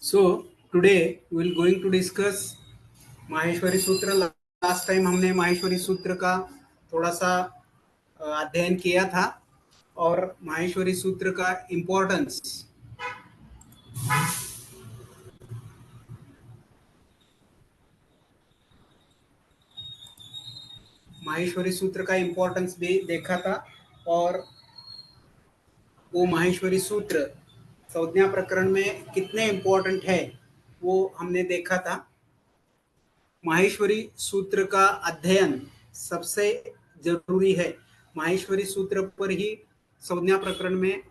So today we will going to discuss Maheshwari सूत्र। Last time हमने माहेश्वरी सूत्र का थोड़ा सा अध्ययन किया था और माहेश्वरी सूत्र का इम्पोर्टेंस भी देखा था। और वो माहेश्वरी सूत्र संज्ञा प्रकरण में कितने इम्पोर्टेंट है वो हमने देखा था। माहेश्वरी सूत्र का अध्ययन सबसे जरूरी है। माहेश्वरी सूत्र पर ही संज्ञा प्रकरण में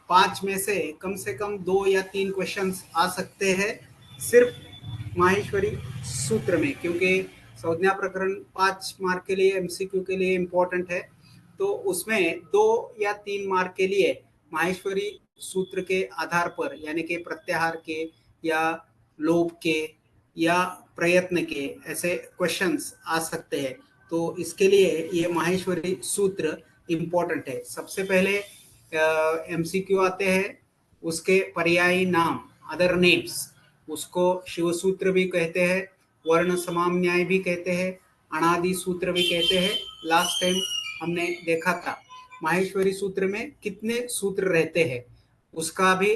5 में से कम 2 या 3 क्वेश्चंस आ सकते हैं सिर्फ माहेश्वरी सूत्र में, क्योंकि संज्ञा प्रकरण 5 मार्क के लिए एमसीक्यू के लिए इम्पोर्टेंट है। तो उसमें 2 या 3 मार्क के लिए माहेश्वरी सूत्र के आधार पर, यानी कि प्रत्याहार के या लोभ के या प्रयत्न के ऐसे क्वेश्चंस आ सकते हैं। तो इसके लिए ये माहेश्वरी सूत्र इम्पोर्टेंट है। सबसे पहले एमसीक्यू आते हैं, उसके पर्यायी नाम अदर नेम्स, उसको शिव सूत्र भी कहते हैं, वर्ण समाम्न्याय भी कहते हैं, अनादि सूत्र भी कहते हैं। लास्ट टाइम हमने देखा था माहेश्वरी सूत्र में कितने सूत्र रहते हैं, उसका भी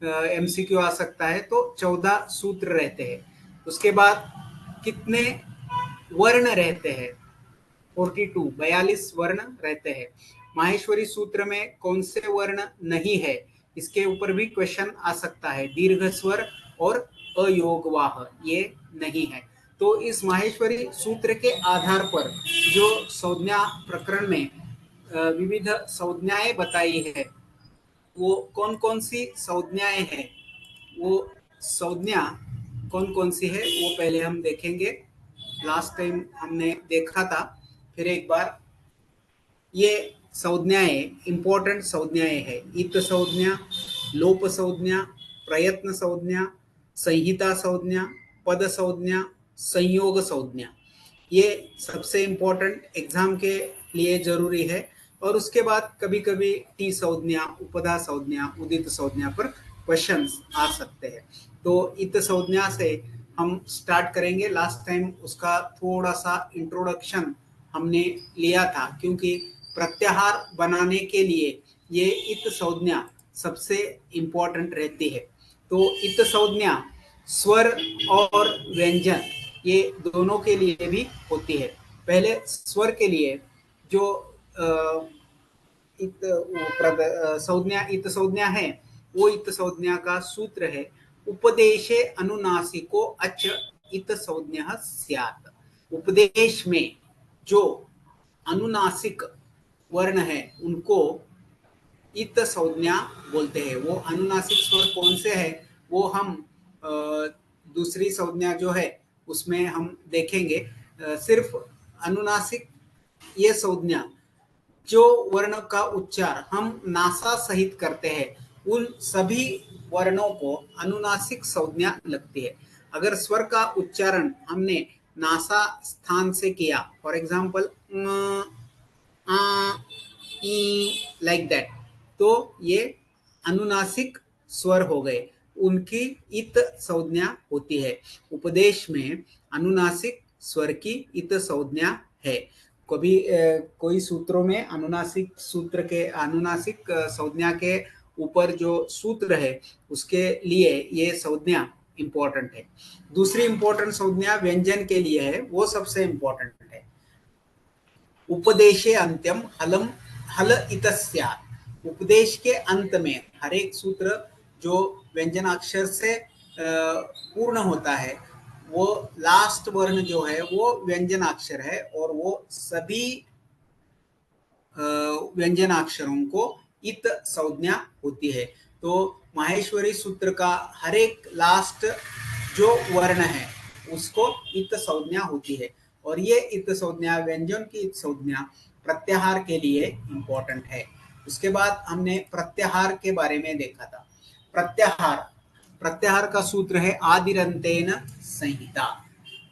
एमसीक्यू आ सकता है। तो 14 सूत्र रहते हैं। उसके बाद कितने वर्ण रहते हैं, 42 वर्ण रहते हैं। माहेश्वरी सूत्र में कौन से वर्ण नहीं है, इसके ऊपर भी क्वेश्चन आ सकता है। दीर्घ स्वर और अयोगवाह ये नहीं है। तो इस माहेश्वरी सूत्र के आधार पर जो संज्ञा प्रकरण में विविध संज्ञाएं बताई है, वो कौन कौन सी संज्ञाएं हैं, वो संज्ञा कौन कौन सी है वो पहले हम देखेंगे। लास्ट टाइम हमने देखा था, फिर एक बार ये संज्ञाएं इंपॉर्टेंट संज्ञाएं हैं। इत संज्ञा, लोप संज्ञा, प्रयत्न संज्ञा, संहिता संज्ञा, पद संज्ञा, संयोग संज्ञा, ये सबसे इंपॉर्टेंट एग्जाम के लिए जरूरी है। और उसके बाद कभी कभी टी संज्ञा, उपधा संज्ञा, उदित संज्ञा पर क्वेश्चंस आ सकते हैं। तो इत संज्ञा से हम स्टार्ट करेंगे। लास्ट टाइम उसका थोड़ा सा इंट्रोडक्शन हमने लिया था, क्योंकि प्रत्याहार बनाने के लिए ये इत संज्ञा सबसे इंपॉर्टेंट रहती है। तो इत संज्ञा स्वर और व्यंजन ये दोनों के लिए भी होती है। पहले स्वर के लिए जो संज्ञा इत संज्ञा है, वो इत संज्ञा का सूत्र है, उपदेशे अनुनासिको अच इत संज्ञा स्यात्। उपदेश में जो अनुनासिक वर्ण है उनको इत संज्ञा बोलते हैं। वो अनुनासिक स्वर कौन से है वो हम दूसरी संज्ञा जो है उसमें हम देखेंगे। सिर्फ अनुनासिक ये संज्ञा जो वर्ण का उच्चार हम नासा सहित करते हैं, उन सभी वर्णों को अनुनासिक संज्ञा लगती है। अगर स्वर का उच्चारण हमने नासा स्थान से किया, फॉर एग्जाम्पल लाइक दैट, तो ये अनुनासिक स्वर हो गए, उनकी इत संज्ञा होती है। उपदेश में अनुनासिक स्वर की इत संज्ञा है। कभी कोई सूत्रों में अनुनासिक सूत्र के अनुनासिक संज्ञा के ऊपर जो सूत्र है उसके लिए ये संज्ञा इंपॉर्टेंट है। दूसरी इंपॉर्टेंट संज्ञा व्यंजन के लिए है, वो सबसे इंपॉर्टेंट है। उपदेशे अंत्यम हलम हल इतस्यात्। उपदेश के अंत में हर एक सूत्र जो व्यंजनाक्षर से पूर्ण होता है, वो लास्ट वर्ण जो है वो व्यंजनाक्षर है, और वो सभी व्यंजनाक्षरों को इत संज्ञा होती है। तो माहेश्वरी सूत्र का हर एक लास्ट जो वर्ण है उसको इत संज्ञा होती है, और ये इत संज्ञा व्यंजन की इत संज्ञा प्रत्याहार के लिए इंपॉर्टेंट है। उसके बाद हमने प्रत्याहार के बारे में देखा था। प्रत्याहार का सूत्र है आदिरंतेन संहिता।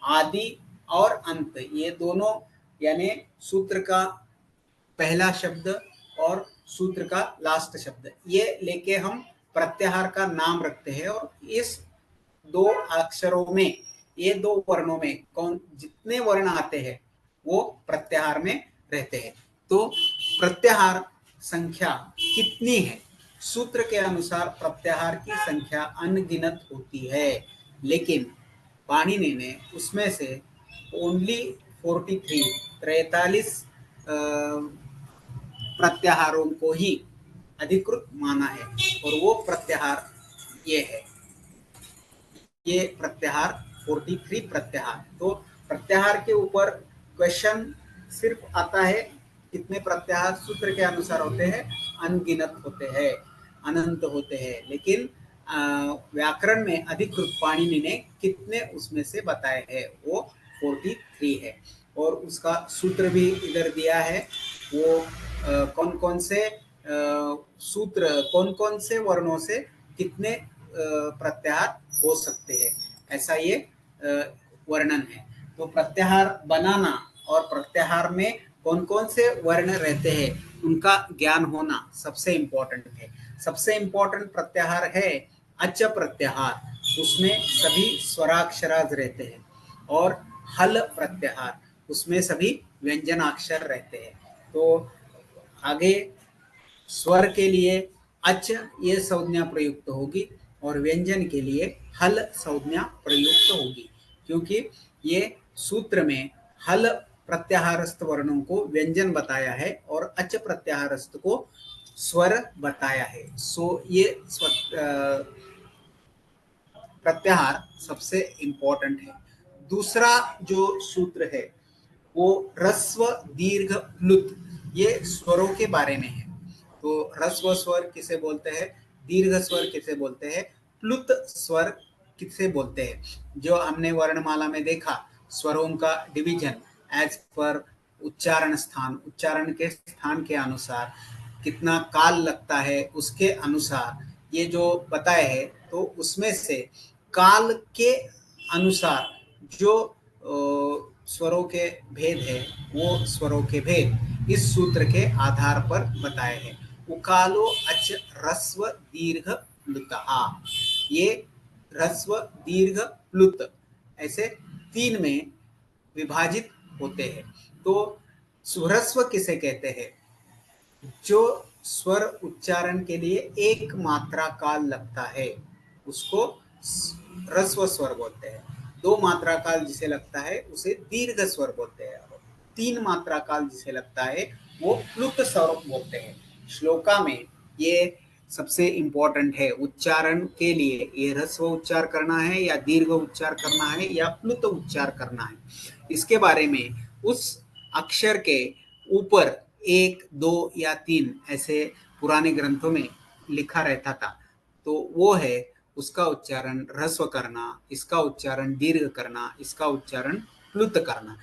आदि और अंत ये दोनों, यानी सूत्र का पहला शब्द और सूत्र का लास्ट शब्द, ये लेके हम प्रत्याहार का नाम रखते हैं और इस दो अक्षरों में, ये दो वर्णों में कौन जितने वर्ण आते हैं वो प्रत्याहार में रहते हैं। तो प्रत्याहार संख्या कितनी है? सूत्र के अनुसार प्रत्याहार की संख्या अनगिनत होती है, लेकिन पाणिनि ने उसमें से ओनली 43 प्रत्याहारों को ही अधिकृत माना है, और वो प्रत्याहार ये है, ये प्रत्याहार 43 प्रत्याहार। तो प्रत्याहार के ऊपर क्वेश्चन सिर्फ आता है कितने प्रत्याहार सूत्र के अनुसार होते हैं? अनगिनत होते हैं, अनंत होते हैं, लेकिन व्याकरण में अधिकृत पाणिनि ने कितने उसमें से बताए हैं? वो 43 है, और उसका सूत्र भी इधर दिया है। वो कौन कौन से सूत्र, कौन कौन से वर्णों से कितने प्रत्याहार हो सकते हैं, ऐसा ये वर्णन है। तो प्रत्याहार बनाना और प्रत्याहार में कौन कौन से वर्ण रहते हैं उनका ज्ञान होना सबसे इम्पोर्टेंट है। सबसे इम्पोर्टेंट प्रत्याहार है अच प्रत्याहार, उसमें सभी स्वराक्षराज रहते हैं, और हल प्रत्याहार, उसमें सभी व्यंजनाक्षर रहते हैं। तो आगे स्वर के लिए अच ये संज्ञा प्रयुक्त होगी और व्यंजन के लिए हल संज्ञा प्रयुक्त होगी, क्योंकि ये सूत्र में हल प्रत्याहारस्थ वर्णों को व्यंजन बताया है और अच प्रत्याहारस्थ को स्वर बताया है। सो ये प्रत्याहार सबसे इम्पोर्टेंट है। दूसरा जो सूत्र है वो ह्रस्व दीर्घ प्लुत, ये स्वरों के बारे में है। तो ह्रस्व स्वर किसे बोलते हैं, दीर्घ स्वर किसे बोलते हैं, प्लुत स्वर किसे बोलते हैं? जो हमने वर्णमाला में देखा स्वरों का डिवीजन एज पर उच्चारण स्थान, उच्चारण के स्थान के अनुसार कितना काल लगता है उसके अनुसार ये जो बताए हैं, तो उसमें से काल के अनुसार जो स्वरों के भेद है वो स्वरों के भेद इस सूत्र के आधार पर बताए हैं। उकालो अच ह्रस्व दीर्घ प्लुतः, ये ह्रस्व दीर्घ प्लुत ऐसे 3 में विभाजित होते हैं। तो सुह्रस्व किसे कहते हैं? जो स्वर उच्चारण के लिए एक मात्रा काल लगता है उसको ह्रस्व स्वर बोलते हैं। 2 मात्रा काल जिसे लगता है उसे दीर्घ स्वर बोलते हैं, 3 मात्रा काल जिसे लगता है वो प्लुत स्वर बोलते हैं। श्लोका में ये सबसे इम्पोर्टेंट है, उच्चारण के लिए ये ह्रस्व उच्चार करना है या दीर्घ उच्चार करना है या प्लुत उच्चार करना है, इसके बारे में उस अक्षर के ऊपर 1, 2 या 3 ऐसे पुराने ग्रंथों में लिखा रहता था। तो वो है उसका उच्चारण ह्रस्व करना, इसका उच्चारण दीर्घ करना, इसका उच्चारण प्लुत करना।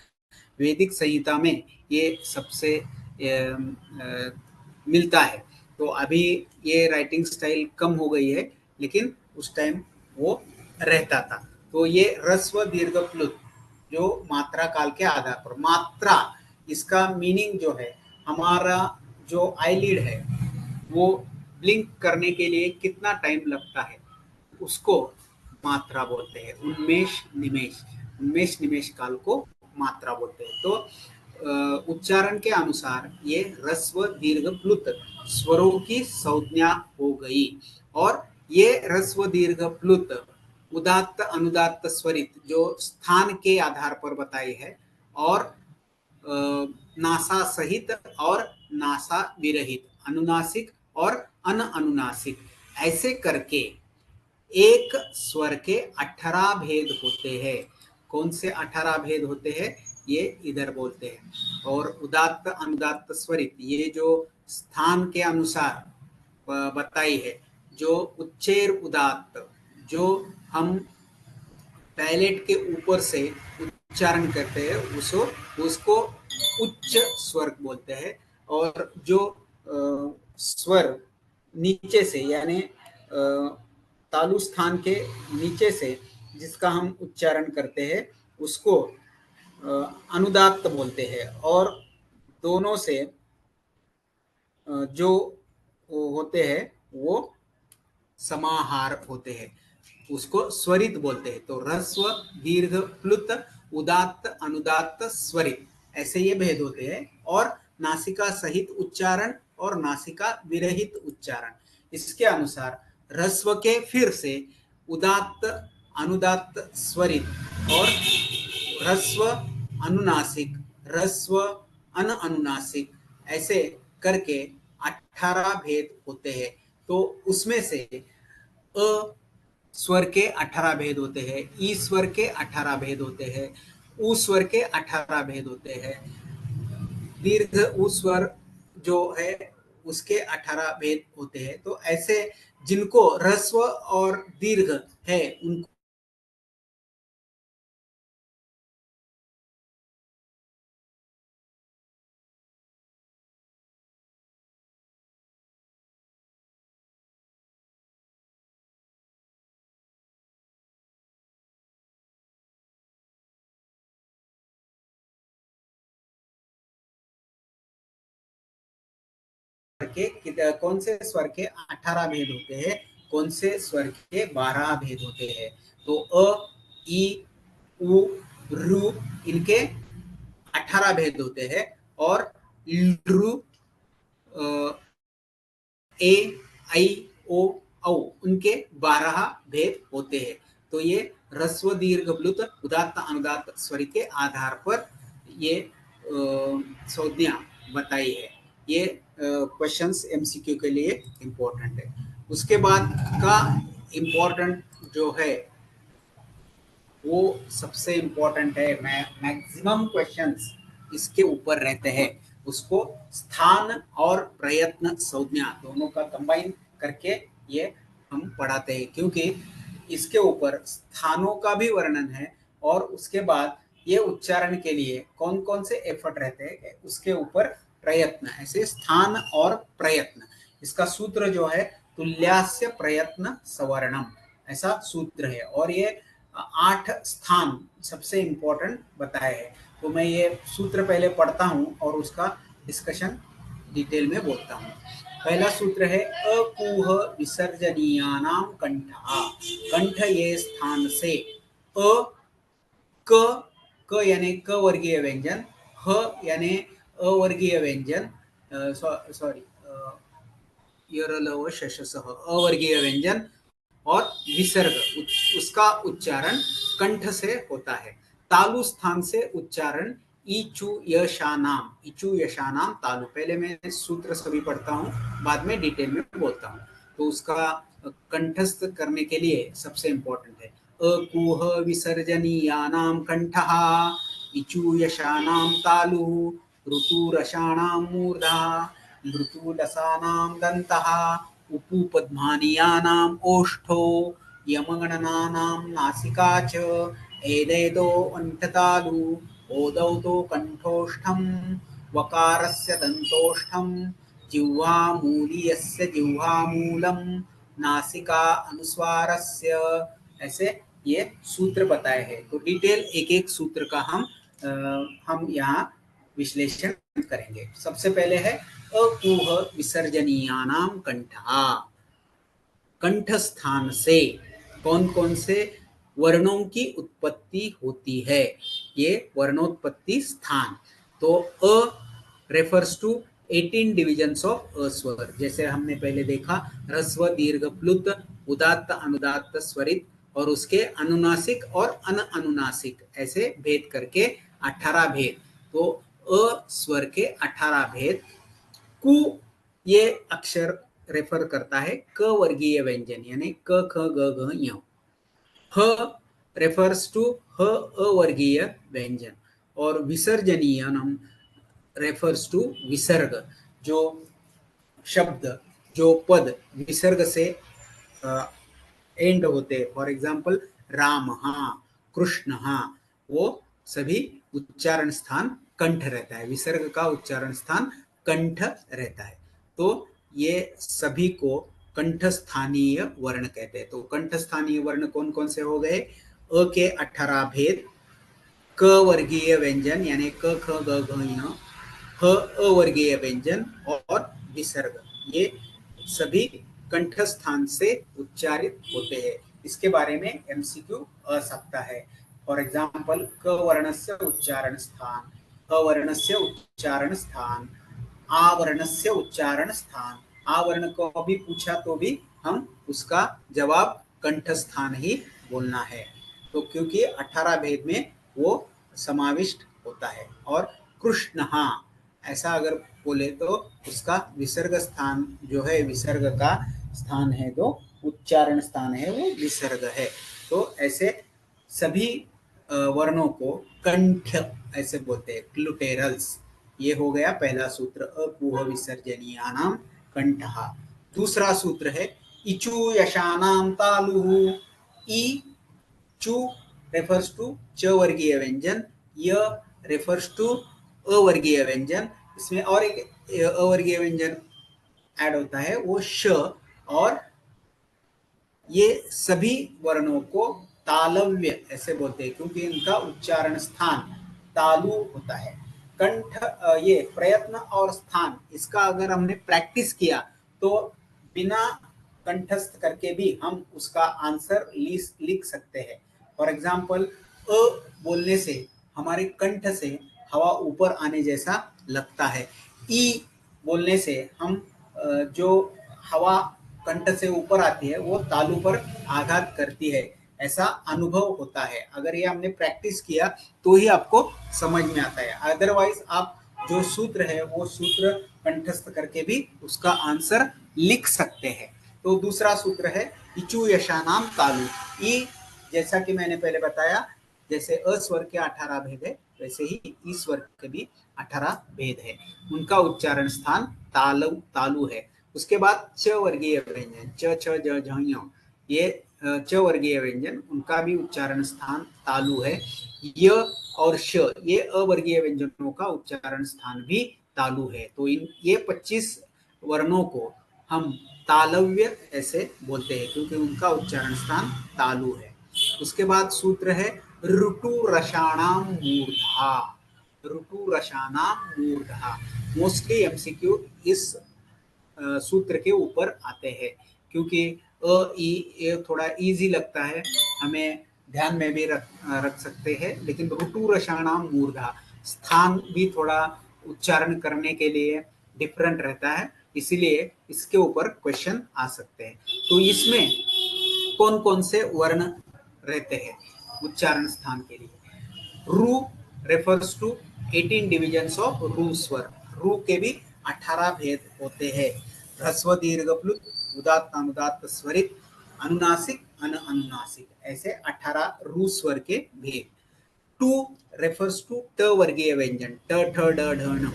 वैदिक संहिता में ये सबसे मिलता है। तो अभी ये राइटिंग स्टाइल कम हो गई है, लेकिन उस टाइम वो रहता था। तो ये ह्रस्व दीर्घ प्लुत जो मात्रा काल के आधार पर, मात्रा इसका मीनिंग जो है, हमारा जो आईलिड है वो ब्लिंक करने के लिए कितना टाइम लगता है उसको मात्रा बोलते हैं। उन्मेष निमेष, उन्मेष निमेष काल को मात्रा बोलते हैं। तो उच्चारण के अनुसार ये ह्रस्व दीर्घ प्लुत स्वरों की संज्ञा हो गई, और ये ह्रस्व दीर्घ प्लुत उदात्त अनुदात्त स्वरित जो स्थान के आधार पर बताई है, और नासा सहित और नासा विरहित, अनुनासिक और अनअनुनासिक, ऐसे करके एक स्वर के 18 भेद होते हैं। कौन से 18 भेद होते हैं ये इधर बोलते हैं। और उदात्त अनुदात्त स्वरित ये जो स्थान के अनुसार बताई है, जो उच्चैर उदात्त, जो हम पैलेट के ऊपर से उच्चारण करते हैं उसको उच्च स्वर बोलते हैं, और जो स्वर नीचे से यानी तालु स्थान के नीचे से जिसका हम उच्चारण करते हैं उसको अनुदात्त बोलते हैं, और दोनों से जो होते हैं वो समाहार होते हैं, उसको स्वरित बोलते हैं। तो ह्रस्व, दीर्घ, प्लुत, उदात्त, अनुदात्त, स्वरित, ऐसे ये भेद होते हैं। और नासिका सहित उच्चारण और नासिका विरहित उच्चारण, इसके अनुसार ह्रस्व के फिर से उदात्त, अनुदात्त, स्वरित और ह्रस्व अनुनासिक, ह्रस्व अन अनुनासिक, ऐसे करके 18 भेद होते हैं। तो उसमें से अ स्वर के 18 भेद होते हैं, ई स्वर के 18 भेद होते हैं, उ स्वर के 18 भेद होते हैं, दीर्घ उ स्वर जो है उसके 18 भेद होते हैं। तो ऐसे जिनको ह्रस्व और दीर्घ है उनको के कौन से स्वर के 18 भेद होते हैं, कौन से स्वर के 12 भेद होते हैं। तो अ, ई, उ, रु, इनके 18 भेद होते हैं। और लृ, ए, आई, ओ, औ, उनके 12 भेद होते हैं। तो ये ह्रस्व, दीर्घ, प्लुत, उदात्त, अनुदात्त, स्वरित के आधार पर ये संज्ञा बताई है। ये क्वेश्चंस एमसीक्यू के लिए इम्पोर्टेंट है। उसके बाद का इम्पोर्टेंट जो है वो सबसे इम्पोर्टेंट है, मैक्सिमम क्वेश्चंस इसके ऊपर रहते हैं। उसको स्थान और प्रयत्न संज्ञा दोनों का कंबाइन करके ये हम पढ़ाते हैं, क्योंकि इसके ऊपर स्थानों का भी वर्णन है और उसके बाद ये उच्चारण के लिए कौन कौन से एफर्ट रहते हैं उसके ऊपर प्रयत्न, ऐसे स्थान और प्रयत्न। इसका सूत्र जो है तुल्यास्य प्रयत्न सवर्णम, ऐसा सूत्र है। और ये 8 स्थान सबसे इंपॉर्टेंट बताए हैं। तो मैं ये सूत्र पहले पढ़ता हूँ और उसका डिस्कशन डिटेल में बोलता हूँ। पहला सूत्र है अकूह विसर्जनीयानाम कंठा। कंठ ये स्थान से अ, क, क यानी क वर्गीय व्यंजन, ह यानी अवर्गीय व्यंजन, सॉरी यरलव शशसह अवर्गीय व्यंजन, और विसर्ग उसका उच्चारण कंठ से होता है। तालु स्थान से उच्चारण इचु यशानाम, इचु यशानाम तालु। पहले मैं सूत्र सभी पढ़ता हूँ, बाद में डिटेल में बोलता हूँ। तो उसका कंठस्थ करने के लिए सबसे इंपॉर्टेंट है अकुह विसर्जनीयानाम कंठः, इचु यशानाम तालु, ऋतुरसानाम मूर्धा, मृदुलसानां दन्तः, उपुपद्मानीयानाम् ओष्ठो, यमगणनानां नासिका च, एदैदो अण्ठतालु, ओदौ तो कण्ठोष्ठं, वकारस्य दन्तोष्ठं, जिह्वामूलीयस्य जिह्वामूलं, नासिका अनुस्वारस्य, ऐसे ये सूत्र बताए हैं। तो डिटेल एक एक सूत्र का हम यहाँ विश्लेषण करेंगे। सबसे पहले है अकुह विसर्जनीयानाम कंठा। कंठ स्थान से कौन कौन से वर्णों की उत्पत्ति होती है, ये वर्णोत्पत्ति स्थान। तो a refers to 18 divisions of a swar. जैसे हमने पहले देखा ह्रस्व, दीर्घ, प्लुत, उदात्त, अनुदात्त, स्वरित, और उसके अनुनासिक और अन अनुनासिक, ऐसे भेद करके 18 भेद। तो अ स्वर के 18 भेद। कु ये अक्षर रेफर करता है क वर्गीय व्यंजन, यानी क ख ग घ ञ। ह रेफर्स टू ह अवर्गीय व्यंजन। और विसर्जनीयनम रेफर्स टू विसर्ग, जो शब्द, जो पद विसर्ग से एंड होते हैं। फॉर एग्जाम्पल राम, कृष्ण, वो सभी उच्चारण स्थान कंठ रहता है, विसर्ग का उच्चारण स्थान कंठ रहता है। तो ये सभी को कंठ स्थानीय वर्ण कहते हैं। तो कंठ स्थानीय वर्ण कौन कौन से हो गए? अ के 18 भेद, क वर्गीय व्यंजन यानी क ख ग घ ञ, ह अवर्गीय व्यंजन और विसर्ग, ये सभी कंठस्थान से उच्चारित होते हैं। इसके बारे में एमसीक्यू आ सकता है। फॉर एग्जाम्पल, क वर्णस्य उच्चारण स्थान, अ वर्णस्य उच्चारण स्थान, आ वर्णस्य उच्चारण स्थान। आ वर्ण को भी पूछा तो भी हम उसका जवाब कंठस्थान ही बोलना है, तो क्योंकि 18 भेद में वो समाविष्ट होता है। और कृष्णहा ऐसा अगर बोले तो उसका विसर्ग स्थान जो है, विसर्ग का स्थान है, तो उच्चारण स्थान है वो विसर्ग है। तो ऐसे सभी वर्णों को कंठ ऐसे बोलते हैं, क्लुटेरल्स। ये हो गया पहला सूत्र, अकुह विसर्जनीयानाम कंठः। दूसरा सूत्र है इचु यशानाम तालुः। ई चु रेफर्स टू च वर्गीय व्यंजन, य रेफर्स टू अवर्गीय व्यंजन। इसमें और एक अवर्गीय व्यंजन ऐड होता है, वो श। और ये सभी वर्णों को तालव्य ऐसे बोलते हैं क्योंकि इनका उच्चारण स्थान तालु होता है। कंठ ये प्रयत्न और स्थान, इसका अगर हमने प्रैक्टिस किया तो बिना कंठस्थ करके भी हम उसका आंसर लिख सकते हैं। फॉर एग्जाम्पल, अ बोलने से हमारे कंठ से हवा ऊपर आने जैसा लगता है। ई बोलने से हम जो हवा कंठ से ऊपर आती है वो तालु पर आघात करती है, ऐसा अनुभव होता है। अगर ये हमने प्रैक्टिस किया तो ही आपको समझ में आता है, अदरवाइज आप जो सूत्र है वो सूत्र कंठस्थ करके भी उसका आंसर लिख सकते हैं। तो दूसरा सूत्र है इचु यशानाम तालु। ई जैसा कि मैंने पहले बताया, जैसे अ स्वर के 18 भेद है, वैसे ही ई स्वर के भी 18 भेद है। उनका उच्चारण स्थान तालु है। उसके बाद च वर्गीय व्यंजन, च छ ज झ ञ, ये च वर्गीय व्यंजन, उनका भी उच्चारण स्थान तालु है। य और श, ये अवर्गीय व्यंजनों का उच्चारण स्थान भी तालु है। तो ये 25 वर्णों को हम तालव्य ऐसे बोलते हैं क्योंकि उनका उच्चारण स्थान तालु है। उसके बाद सूत्र है ऋतु रसाणाम मूर्धा। ऋतु रसाणाम मूर्धा, मोस्टली एमसीक्यू इस सूत्र के ऊपर आते हैं क्योंकि ये थोड़ा इजी लगता है, हमें ध्यान में भी रख सकते हैं। लेकिन ऋतु रसाणाम मूर्धा स्थान भी थोड़ा उच्चारण करने के लिए डिफरेंट रहता है, इसीलिए इसके ऊपर क्वेश्चन आ सकते हैं। तो इसमें कौन कौन से वर्ण रहते हैं उच्चारण स्थान के लिए? रू रेफर्स टू 18 डिविजन्स ऑफ रू स्वर। रू के भी 18 भेद होते हैं। ह्रस्व दीर्घ प्लुत, उदात्त अनुदात्त स्वरित, अनुनासिक अनुनासिक, ऐसे 18 रू स्वर के भेद। टू रेफर्स टू ट वर्गीय व्यंजन, ट ठ ड ढ न।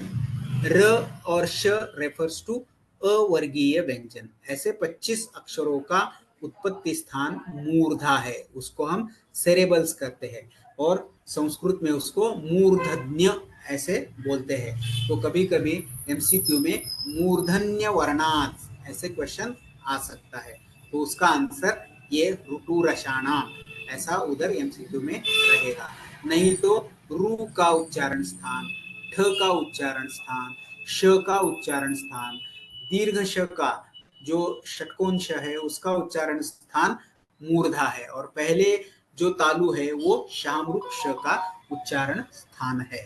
र और श रेफर्स टू अवर्गीय व्यंजन। ऐसे 25 अक्षरों का उत्पत्ति स्थान मूर्धा है, उसको हम सेरेबल्स करते हैं और संस्कृत में उसको मूर्धन्य ऐसे बोलते हैं। तो कभी कभी एमसीक्यू में मूर्धन्य वर्णात् ऐसे क्वेश्चन आ सकता है, तो उसका आंसर ये ऋतु रसाणा ऐसा उधर एमसीक्यू में रहेगा। नहीं तो रू का उच्चारण स्थान, ठ का उच्चारण स्थान, श का उच्चारण स्थान, दीर्घ श का जो षटकोण श है उसका उच्चारण स्थान मूर्धा है, और पहले जो तालु है वो शामरूप श का उच्चारण स्थान है।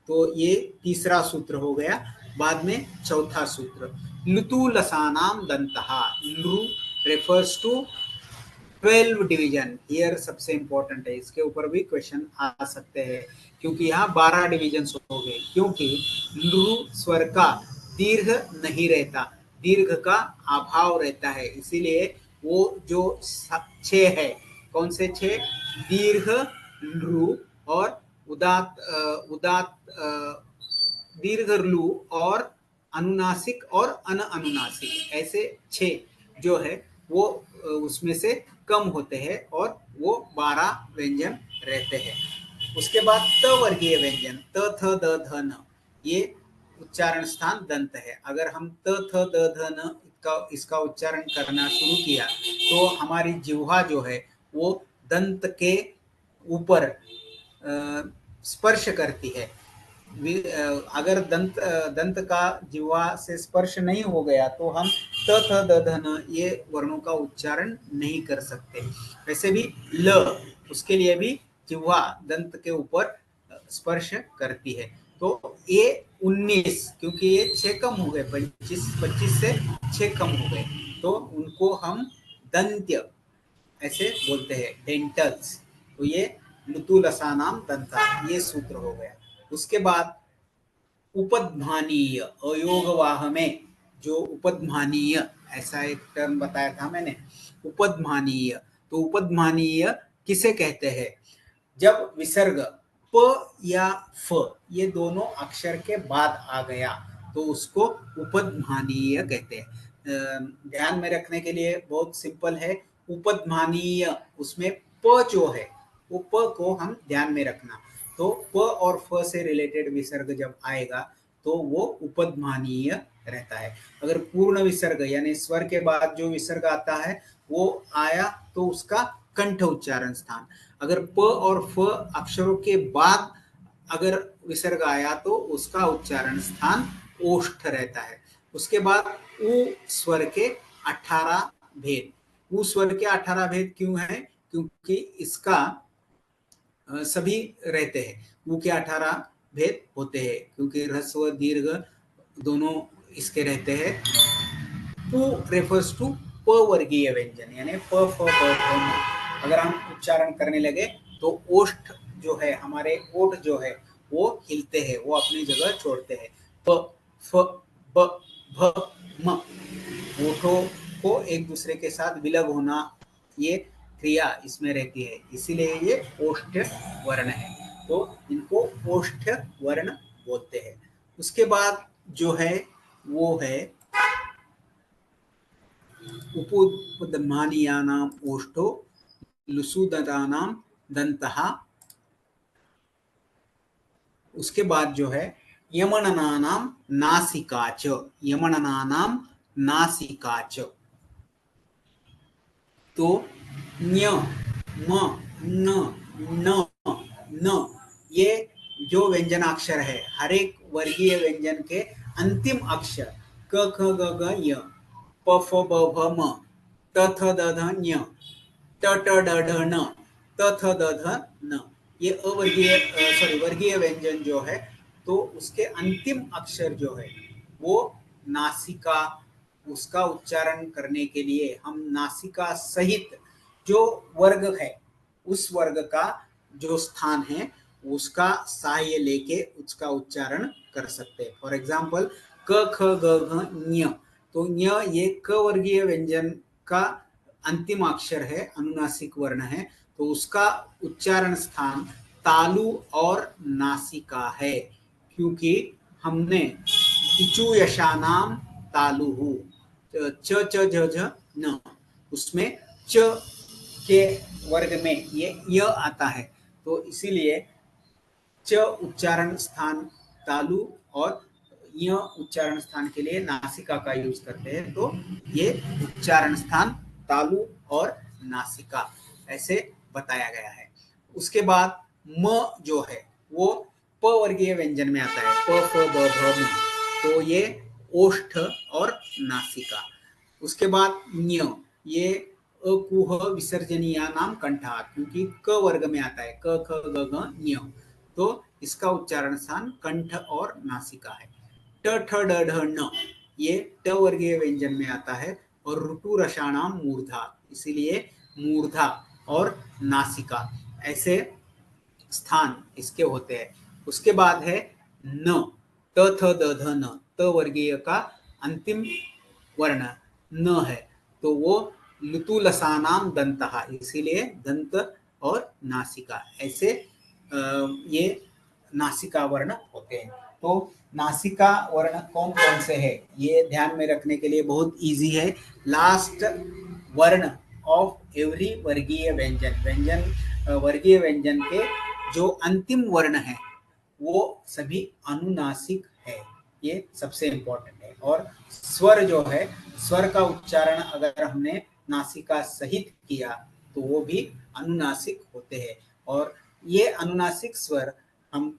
तो ये तीसरा सूत्र हो गया। बाद में चौथा सूत्र लुतु लसानाम दंतहा। लु रेफर्स टू 12 डिवीजन। ईयर सबसे इंपॉर्टेंट है, इसके ऊपर भी क्वेश्चन आ सकते हैं क्योंकि यहाँ 12 डिवीजन हो गए, क्योंकि लू स्वर का दीर्घ नहीं रहता, दीर्घ का अभाव रहता है, इसीलिए वो जो 6 है, कौन से 6? दीर्घ, लू और उदात्त दीर्घ लू और अनुनासिक और अनुनासिक, ऐसे 6 जो है वो उसमें से कम होते हैं और वो 12 व्यंजन रहते हैं। उसके बाद त वर्गीय व्यंजन, त थ द ध न, ये उच्चारण स्थान दंत है। अगर हम त थ द ध न इसका उच्चारण करना शुरू किया तो हमारी जिह्वा जो है वो दंत के ऊपर स्पर्श करती है, अगर दंत का जिह्वा से स्पर्श नहीं हो गया तो हम त थ द ध न ये वर्णों का उच्चारण नहीं कर सकते। वैसे भी ल, उसके लिए भी जिह्वा दंत के ऊपर स्पर्श करती है। तो ये 19, क्योंकि ये 6 कम हो गए, 25 से 6 कम हो गए, तो उनको हम दंत्य ऐसे बोलते हैं, डेंटल्स। तो ये लुतुलसानाम दंता, ये सूत्र हो गया। उसके बाद उपध्मानीय, अयोगवाह में जो उपध्मानीय ऐसा एक टर्म बताया था मैंने, उपध्मानीय। तो उपध्मानीय किसे कहते हैं? जब विसर्ग प या फ ये दोनों अक्षर के बाद आ गया तो उसको उपध्मानीय कहते हैं। ध्यान में रखने के लिए बहुत सिंपल है, उपध्मानीय, उसमें प जो है वो प को हम ध्यान में रखना। तो प और फ से रिलेटेड विसर्ग जब आएगा तो वो उपध्मानीय रहता है। अगर पूर्ण विसर्ग यानी स्वर के बाद जो विसर्ग आता है वो आया तो उसका कंठ उच्चारण स्थान। अगर प और फ अक्षरों के बाद अगर विसर्ग आया तो उसका उच्चारण स्थान ओष्ठ रहता है। उसके बाद उ स्वर के 18 भेद। उ स्वर के 18 भेद क्यों है? क्योंकि इसका सभी रहते हैं, उ के 18 भेद होते हैं, क्योंकि ह्रस्व दीर्घ दोनों इसके रहते हैं। पु रेफर्स टू प वर्गीय व्यंजन, यानी प फ ब भ म। अगर हम उच्चारण करने लगे तो ओष्ठ जो है, हमारे ओठ जो है वो हिलते हैं, वो अपनी जगह छोड़ते हैं। प फ ब भ म, ओठों को एक दूसरे के साथ विलग होना, ये क्रिया इसमें रहती है, इसीलिए ये ओष्ठ वर्ण है। तो इनको ओष्ठ वर्ण बोलते हैं। उसके बाद जो है वो है उपउद्मानीयानाम ओष्ठो लुसुदतानाम दंतः। उसके बाद जो है यमननानाम नासिकाच, यमननानाम नासिकाच। तो न्य, म, न, न, न, ये जो व्यंजनाक्षर है, हर एक वर्गीय व्यंजन के अंतिम अक्षर क ख ग घ य, प फ ब भ म, त थ द ध न्य, ट ट ड ढ न, त थ द ध न, ये अवर्गीय वर्गीय व्यंजन जो है, तो उसके अंतिम अक्षर जो है वो नासिका, उसका उच्चारण करने के लिए हम नासिका सहित जो वर्ग है उस वर्ग का जो स्थान है उसका सहाय्य लेके उसका उच्चारण कर सकते हैं। फॉर एग्जाम्पल क ख ग घ ञ, तो ञ ये क वर्गीय व्यंजन का अंतिम अक्षर है, अनुनासिक वर्ण है, तो उसका उच्चारण स्थान तालु और नासिका है, क्योंकि हमने इचु यशानाम तालुहु, च च झ झ न, उसमें च के वर्ग में ये य आता है, तो इसीलिए च उच्चारण स्थान तालु और य उच्चारण स्थान के लिए नासिका का यूज करते हैं। तो ये उच्चारण स्थान तालु और नासिका ऐसे बताया गया है। उसके बाद म जो है वो प वर्गीय व्यंजन में आता है, प फ ब भ म, तो ये ओष्ठ और नासिका। उसके बाद न्य, ये अकुह विसर्जनीया नाम कंठा, क्योंकि क वर्ग में आता है, क ख ग घ ञ, तो इसका उच्चारण स्थान कंठ और नासिका है। ट ठ ड ढ न, ये ट वर्गीय व्यंजन में आता है, और ऋतु रसाणाम मूर्धा, इसीलिए मूर्धा और नासिका ऐसे स्थान इसके होते हैं। उसके बाद है न, त थ द ध न, त वर्गीय का अंतिम वर्ण न है, तो वो लुतुलसानाम दंतः, इसीलिए दंत और नासिका ऐसे ये नासिका वर्ण होते हैं। तो नासिका वर्ण कौन कौन से है ये ध्यान में रखने के लिए बहुत इजी है। लास्ट वर्ण ऑफ एवरी वर्गीय व्यंजन, वर्गीय व्यंजन के जो अंतिम वर्ण है वो सभी अनुनासिक है, ये सबसे इम्पोर्टेंट है। और स्वर जो है, स्वर का उच्चारण अगर हमने नासिका सहित किया तो वो भी अनुनासिक होते हैं, और ये अनुनासिक स्वर हम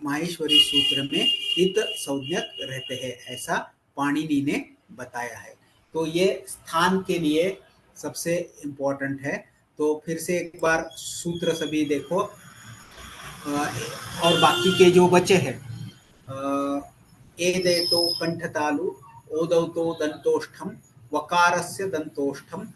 माहेश्वरी सूत्र में इत संज्ञक रहते हैं, ऐसा पाणिनि ने बताया है। तो ये स्थान के लिए सबसे इम्पोर्टेंट है। तो फिर से एक बार सूत्र सभी देखो, और बाकी के जो बचे हैं, एदेतो कंठतालु, ओदौतो दंतोष्ठम, वकारस्य दंतोष्ठम,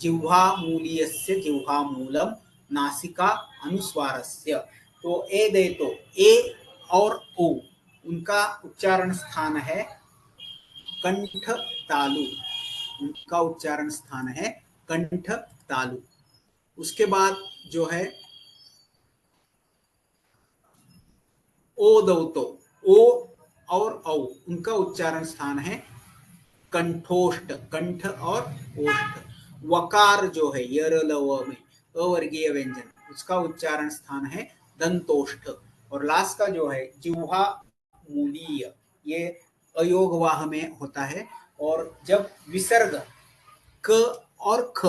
जिह्वामूलीयस्य जिह्वामूलम, नासिका अनुस्वारस्य। तो एदेतो, ए और ओ उनका उच्चारण स्थान है कंठ तालु, उनका उच्चारण स्थान है कंठ तालु। उसके बाद जो है ओ दौतो, ओ और औ उनका उच्चारण स्थान है कंठोष्ठ, कंठ और ओष्ठ। वकार जो है यर लव में अवर्गीय व्यंजन, उसका उच्चारण स्थान है दंतोष्ठ। और लास्ट का जो है जिह्वा मूलीय, ये अयोगवाह में होता है। और जब विसर्ग क और ख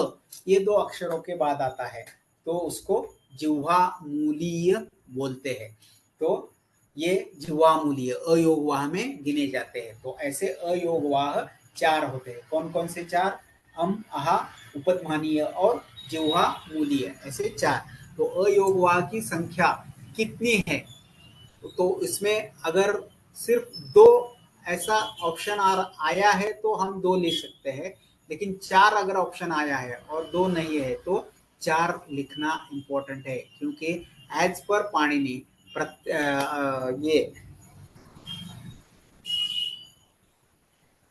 ये दो अक्षरों के बाद आता है तो उसको जिह्वा मूलीय बोलते हैं। तो ये जिह्वा मूलीय अयोगवाह में गिने जाते हैं। तो ऐसे अयोगवाह 4 होते हैं। कौन कौन से 4? अम, आहा, उपध्मानीय और जिह्वा मूलीय, ऐसे 4। तो अयोगवाह की संख्या कितनी है? तो इसमें अगर सिर्फ 2 ऐसा ऑप्शन आया है तो हम 2 लिख सकते हैं, लेकिन 4 अगर ऑप्शन आया है और 2 नहीं है तो 4 लिखना इम्पोर्टेंट है, क्योंकि एज पर पाणिनि ये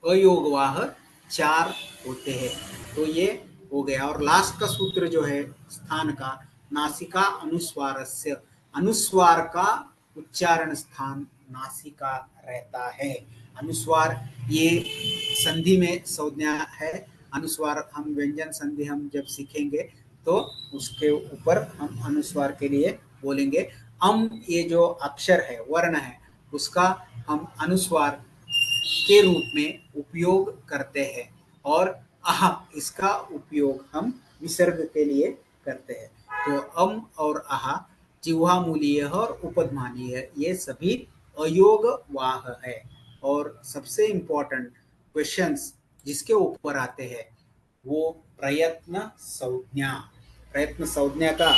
अयोगवाह 4 होते हैं। तो ये हो गया। और लास्ट का सूत्र जो है स्थान का, नासिका अनुस्वारस्य, अनुस्वार का उच्चारण स्थान नासिका रहता है। अनुस्वार ये संधि में संज्ञा है। अनुस्वार हम व्यंजन संधि हम जब सीखेंगे तो उसके ऊपर हम अनुस्वार के लिए बोलेंगे। अम ये जो अक्षर है, वर्ण है, उसका हम अनुस्वार के रूप में उपयोग करते हैं। और आह इसका उपयोग हम विसर्ग के लिए करते हैं। तो अम और आह जिह्वामूलीय और उपध्मानीय ये सभी अयोगवाह है। और सबसे इम्पोर्टेंट क्वेश्चंस जिसके ऊपर आते हैं वो प्रयत्न संज्ञा। प्रयत्न संज्ञा का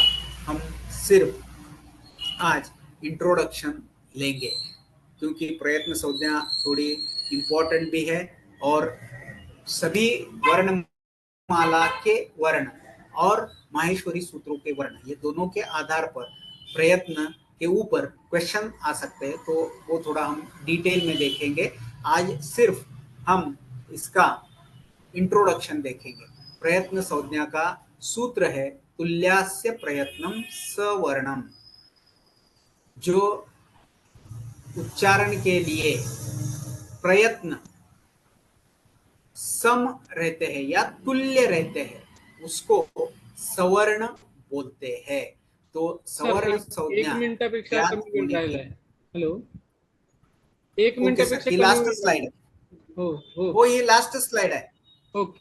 हम सिर्फ आज इंट्रोडक्शन लेंगे, क्योंकि प्रयत्न संज्ञा थोड़ी इम्पोर्टेंट भी है। और सभी वर्णमाला के वर्ण और माहेश्वरी सूत्रों के वर्ण, ये दोनों के आधार पर प्रयत्न के ऊपर क्वेश्चन आ सकते हैं। तो वो थोड़ा हम डिटेल में देखेंगे। आज सिर्फ हम इसका इंट्रोडक्शन देखेंगे। प्रयत्न संज्ञा का सूत्र है तुल्यास्य प्रयत्नम सवर्णम। जो उच्चारण के लिए प्रयत्न सम रहते हैं या तुल्य रहते हैं उसको सवर्ण बोलते हैं। तो सर सवर्ण एक संज्ञा मिनिटापेक्षा ज्ञात कमी वेळ होने राहिला की। आहे. हॅलो, 1 ओके सर, मिनिटापेक्षा ही कमी लास्ट वेळ स्लाइड. राहिला. हो हो हो, ये लास्ट स्लाइड है. ओके.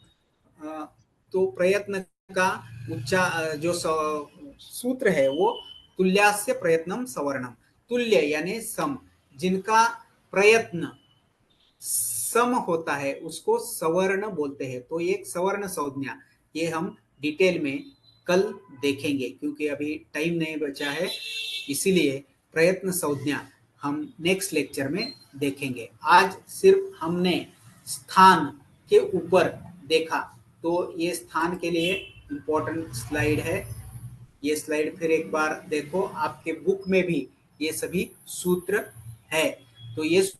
तो प्रयत्न का जो सूत्र है वो तुल्यास्य प्रयत्नम सवर्णम। तुल्य यानी सम, जिनका प्रयत्न सम होता है उसको सवर्ण बोलते हैं। तो ये एक सवर्ण संज्ञा, ये हम डिटेल में कल देखेंगे, क्योंकि अभी टाइम नहीं बचा है, इसीलिए प्रयत्न संज्ञा हम नेक्स्ट लेक्चर में देखेंगे। आज सिर्फ हमने स्थान के ऊपर देखा। तो ये स्थान के लिए इम्पोर्टेंट स्लाइड है। ये स्लाइड फिर एक बार देखो, आपके बुक में भी ये सभी सूत्र है। तो ये